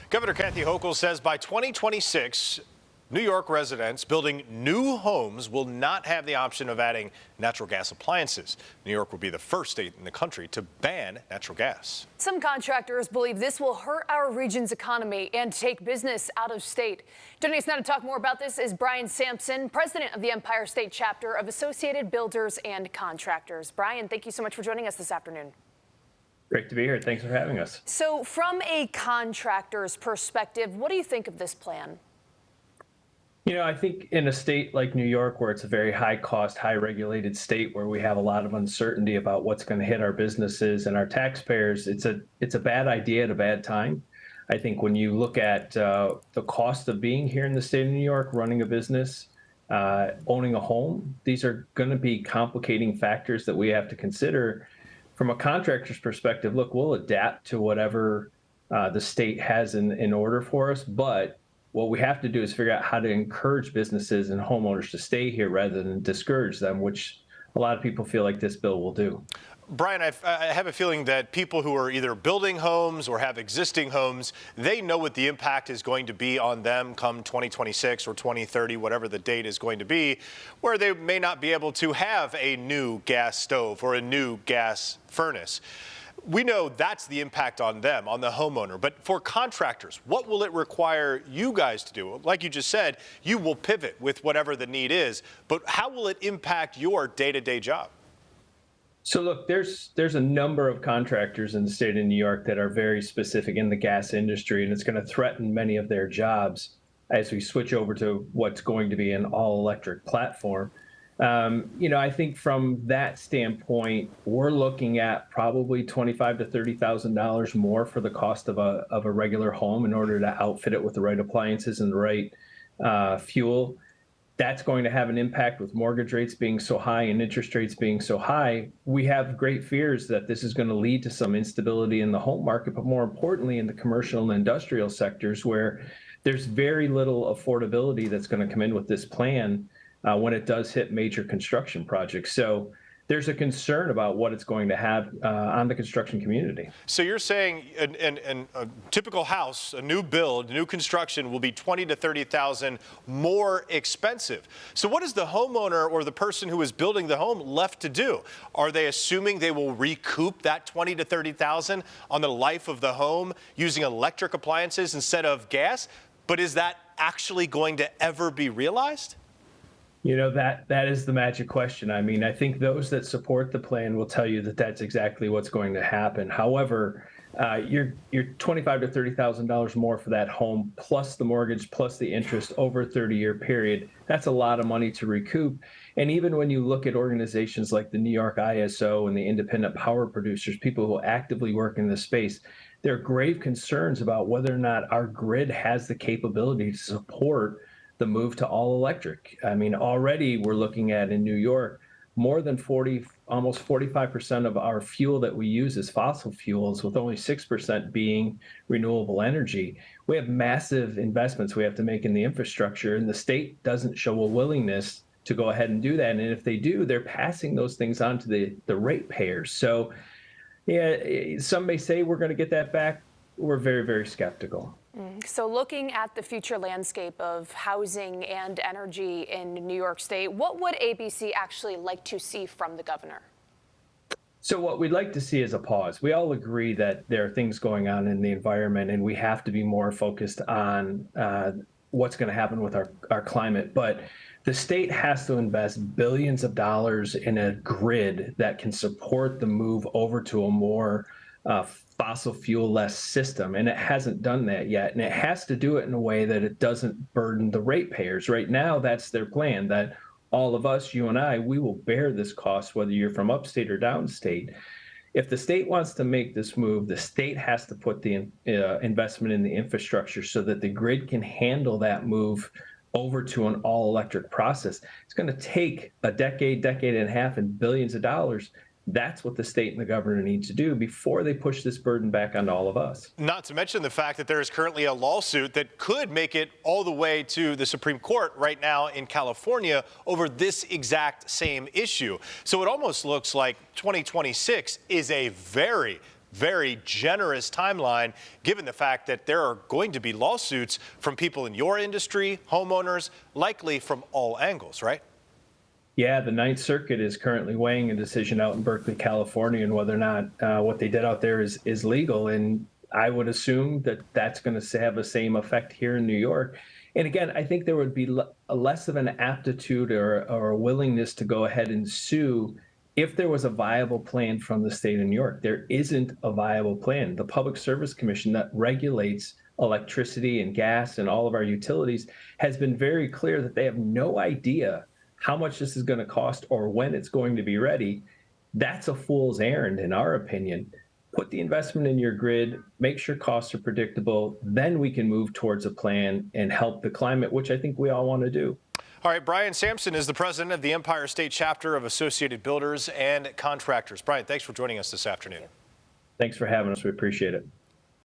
Governor Kathy Hochul says by 2026, New York residents building new homes will not have the option of adding natural gas appliances. New York will be the first state in the country to ban natural gas. Some contractors believe this will hurt our region's economy and take business out of state. Joining us now to talk more about this is Brian Sampson, president of the Empire State Chapter of Associated Builders and Contractors. Brian, thank you so much for joining us this afternoon. Great to be here. Thanks for having us. So from a contractor's perspective, what do you think of this plan? You know, I think in a state like New York, where it's a very high cost, high regulated state, where we have a lot of uncertainty about what's going to hit our businesses and our taxpayers, it's a bad idea at a bad time. I think when you look at the cost of being here in the state of New York, running a business, owning a home, these are going to be complicating factors that we have to consider. From a contractor's perspective, look, we'll adapt to whatever the state has in order for us, but what we have to do is figure out how to encourage businesses and homeowners to stay here rather than discourage them, which a lot of people feel like this bill will do. Brian, I have a feeling that people who are either building homes or have existing homes, they know what the impact is going to be on them come 2026 or 2030, whatever the date is going to be, where they may not be able to have a new gas stove or a new gas furnace. We know that's the impact on them, on the homeowner. But for contractors, what will it require you guys to do? Like you just said, you will pivot with whatever the need is. But how will it impact your day-to-day job? So look, there's a number of contractors in the state of New York that are very specific in the gas industry, and it's going to threaten many of their jobs as we switch over to what's going to be an all-electric platform. I think from that standpoint, we're looking at probably $25,000 to $30,000 more for the cost of a regular home in order to outfit it with the right appliances and the right fuel. That's going to have an impact with mortgage rates being so high and interest rates being so high. We have great fears that this is going to lead to some instability in the home market, but more importantly in the commercial and industrial sectors where there's very little affordability that's going to come in with this plan when it does hit major construction projects. So there's a concern about what it's going to have on the construction community. So you're saying a typical house, a new build, new construction will be $20,000 to $30,000 more expensive. So what is the homeowner or the person who is building the home left to do? Are they assuming they will recoup that $20,000 to $30,000 on the life of the home using electric appliances instead of gas? But is that actually going to ever be realized? You know, that is the magic question. I mean, I think those that support the plan will tell you that that's exactly what's going to happen. However, you're $25,000 to $30,000 more for that home, plus the mortgage, plus the interest over a 30-year period. That's a lot of money to recoup. And even when you look at organizations like the New York ISO and the independent power producers, people who actively work in this space, there are grave concerns about whether or not our grid has the capability to support the move to all electric. I mean, already we're looking at in New York, more than almost 45% of our fuel that we use is fossil fuels, with only 6% being renewable energy. We have massive investments we have to make in the infrastructure, and the state doesn't show a willingness to go ahead and do that. And if they do, they're passing those things on to the ratepayers. So yeah, some may say we're going to get that back. We're very, very skeptical. So looking at the future landscape of housing and energy in New York State, what would ABC actually like to see from the governor? So what we'd like to see is a pause. We all agree that there are things going on in the environment, and we have to be more focused on what's going to happen with our climate. But the state has to invest billions of dollars in a grid that can support the move over to a more fossil fuel less system, and it hasn't done that yet. And it has to do it in a way that it doesn't burden the ratepayers. Right now, that's their plan, that all of us, you and I, we will bear this cost, whether you're from upstate or downstate. If the state wants to make this move, the state has to put the investment in the infrastructure so that the grid can handle that move over to an all-electric process. It's going to take a decade and a half, and billions of dollars. That's what the state and the governor need to do before they push this burden back onto all of us. Not to mention the fact that there is currently a lawsuit that could make it all the way to the Supreme Court right now in California over this exact same issue. So it almost looks like 2026 is a very, very generous timeline, given the fact that there are going to be lawsuits from people in your industry, homeowners, likely from all angles, right? Yeah, the Ninth Circuit is currently weighing a decision out in Berkeley, California, and whether or not what they did out there is legal. And I would assume that that's going to have the same effect here in New York. And again, I think there would be less of an aptitude or a willingness to go ahead and sue if there was a viable plan from the state of New York. There isn't a viable plan. The Public Service Commission that regulates electricity and gas and all of our utilities has been very clear that they have no idea how much this is going to cost or when it's going to be ready. That's a fool's errand, in our opinion. Put the investment in your grid, make sure costs are predictable, then we can move towards a plan and help the climate, which I think we all want to do. All right, Brian Sampson is the president of the Empire State Chapter of Associated Builders and Contractors. Brian, thanks for joining us this afternoon. Thanks for having us. We appreciate it.